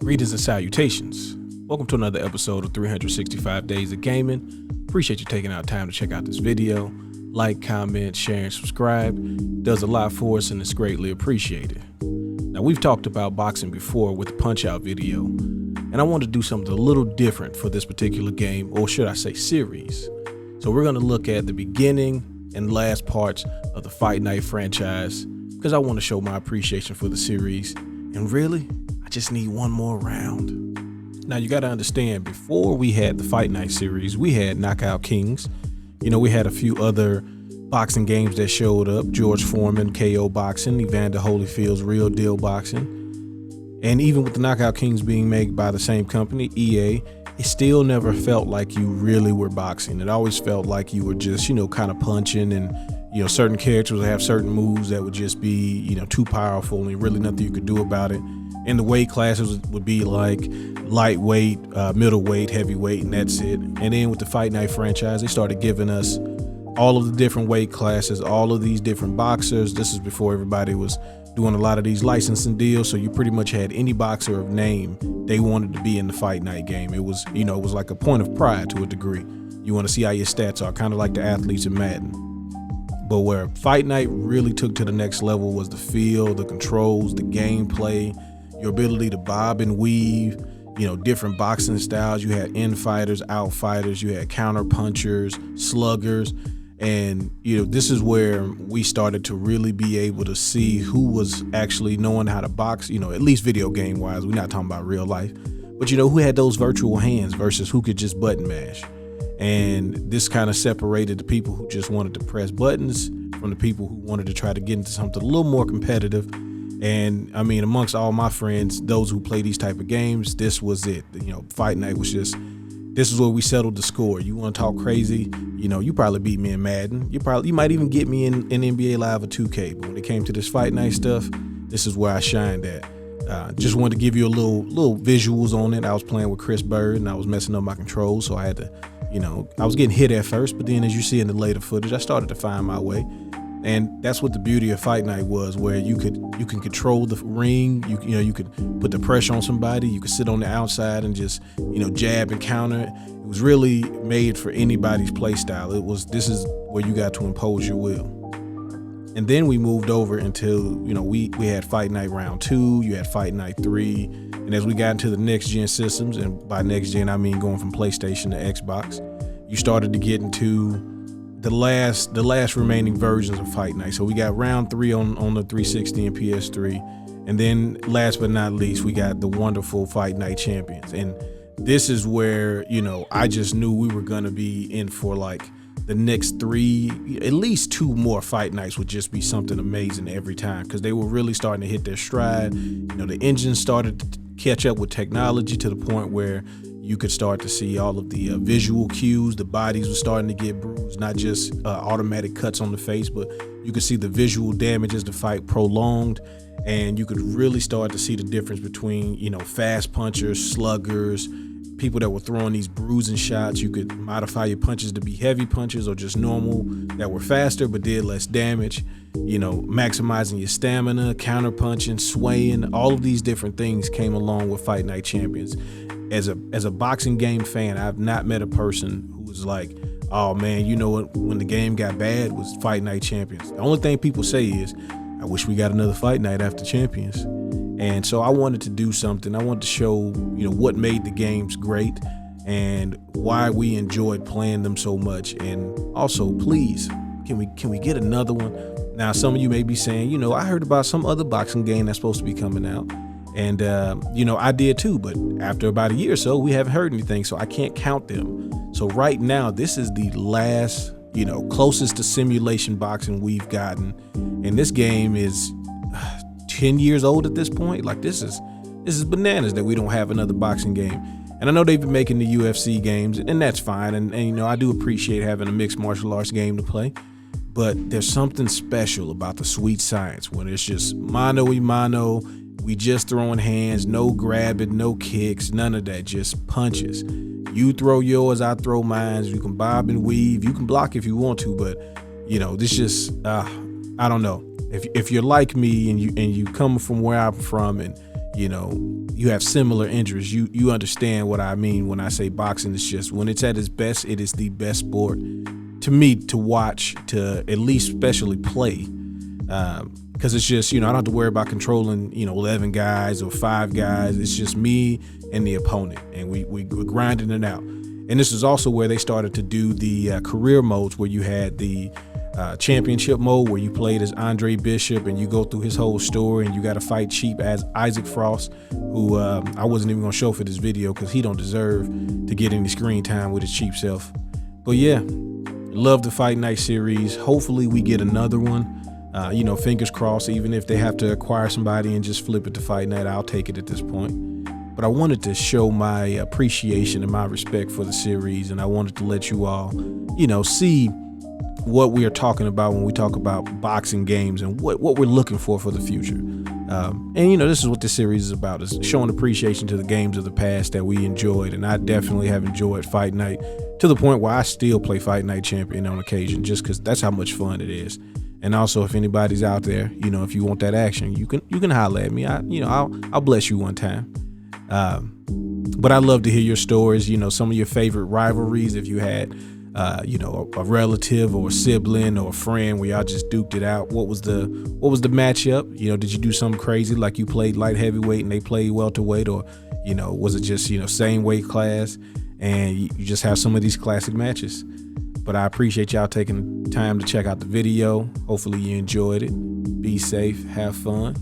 Greetings and salutations. Welcome to another episode of 365 Days of Gaming. Appreciate you taking out time to check out this video. Like, comment, share, and subscribe. Does a lot for us and it's greatly appreciated. Now, we've talked about boxing before with the Punch-Out video, and I want to do something a little different for this particular game, or should I say series. So we're going to look at the beginning and last parts of the Fight Night franchise because I want to show my appreciation for the series, and really, I just need one more round. Now you got to understand, before we had the Fight Night series, we had Knockout Kings. You know, we had a few other boxing games that showed up. George Foreman, KO Boxing, Evander Holyfield's Real Deal Boxing. And even with the Knockout Kings being made by the same company, EA, it still never felt like you really were boxing. It always felt like you were just, kind of punching, and, certain characters would have certain moves that would just be, too powerful and really nothing you could do about it. And the weight classes would be like lightweight, middleweight, heavyweight, and that's it. And then with the Fight Night franchise, they started giving us all of the different weight classes, all of these different boxers. This is before everybody was doing a lot of these licensing deals. So you pretty much had any boxer of name they wanted to be in the Fight Night game. It was, it was like a point of pride to a degree. You want to see how your stats are, kind of like the athletes in Madden. But where Fight Night really took to the next level was the feel, the controls, the gameplay, your ability to bob and weave, different boxing styles. You had in-fighters, out-fighters, you had counter-punchers, sluggers. And, this is where we started to really be able to see who was actually knowing how to box, at least video game wise. We're not talking about real life, but who had those virtual hands versus who could just button mash. And this kind of separated the people who just wanted to press buttons from the people who wanted to try to get into something a little more competitive. And I mean, amongst all my friends, those who play these type of games, this was it. Fight Night was just, this is where we settled the score. You want to talk crazy? You probably beat me in Madden. You might even get me in NBA Live or 2K. But when it came to this Fight Night stuff, this is where I shined at. Just wanted to give you a little visuals on it. I was playing with Chris Bird and I was messing up my controls, so I had to, I was getting hit at first, but then as you see in the later footage, I started to find my way. And that's what the beauty of Fight Night was, where you can control the ring. You could put the pressure on somebody. You could sit on the outside and just jab and counter. It was really made for anybody's play style. This is where you got to impose your will. And then we moved over until we had Fight Night Round 2. You had Fight Night 3, and as we got into the next gen systems, and by next gen I mean going from PlayStation to Xbox, you started to get into the last remaining versions of Fight Night. So we got round 3 on the 360 and PS3, and then last but not least, we got the wonderful Fight Night Champions. And this is where I just knew we were gonna be in for like the next 3, at least 2 more Fight Nights would just be something amazing every time, because they were really starting to hit their stride. The engine started to catch up with technology to the point where you could start to see all of the visual cues. The bodies were starting to get bruised, not just automatic cuts on the face, but you could see the visual damage as the fight prolonged. And you could really start to see the difference between, fast punchers, sluggers, people that were throwing these bruising shots. You could modify your punches to be heavy punches or just normal that were faster but did less damage. Maximizing your stamina, counter punching, swaying, all of these different things came along with Fight Night Champions. As a boxing game fan, I've not met a person who was like, oh man, when the game got bad was Fight Night Champions. The only thing people say is, I wish we got another Fight Night after Champions. And so I wanted to do something. I wanted to show, what made the games great and why we enjoyed playing them so much. And also, please, can we get another one? Now, some of you may be saying, I heard about some other boxing game that's supposed to be coming out. And, I did too, but after about a year or so, we haven't heard anything, so I can't count them. So right now, this is the last, closest to simulation boxing we've gotten. And this game is 10 years old at this point. Like, this is bananas that we don't have another boxing game. And I know they've been making the UFC games, and that's fine. And I do appreciate having a mixed martial arts game to play. But there's something special about the sweet science when it's just mano y mano. We just throwing hands, no grabbing, no kicks, none of that, just punches. You throw yours, I throw mine. You can bob and weave. You can block if you want to, but this just, I don't know. If you're like me and you come from where I'm from and you have similar interests. You understand what I mean when I say boxing is just, when it's at its best, it is the best sport to me to watch, to at least especially play. Because it's just, I don't have to worry about controlling, 11 guys or 5 guys. It's just me and the opponent, and we're grinding it out. And this is also where they started to do the career modes, where you had the championship mode, where you played as Andre Bishop and you go through his whole story, and you got to fight cheap as Isaac Frost, who I wasn't even gonna show for this video because he don't deserve to get any screen time with his cheap self. But yeah, love the Fight Night series. Hopefully we get another one. Fingers crossed. Even if they have to acquire somebody and just flip it to Fight Night, I'll take it at this point. But I wanted to show my appreciation and my respect for the series, and I wanted to let you all, see what we are talking about when we talk about boxing games and what we're looking for the future. This is what this series is about, is showing appreciation to the games of the past that we enjoyed. And I definitely have enjoyed Fight Night to the point where I still play Fight Night Champion on occasion, just because that's how much fun it is. And also, if anybody's out there, if you want that action, you can holler at me. I'll bless you one time. But I'd love to hear your stories, some of your favorite rivalries. If you had a relative or a sibling or a friend where y'all just duked it out, what was the matchup? Did you do something crazy, like you played light heavyweight and they played welterweight, or was it just same weight class and you just have some of these classic matches? But I appreciate y'all taking time to check out the video. Hopefully you enjoyed it. Be safe, have fun.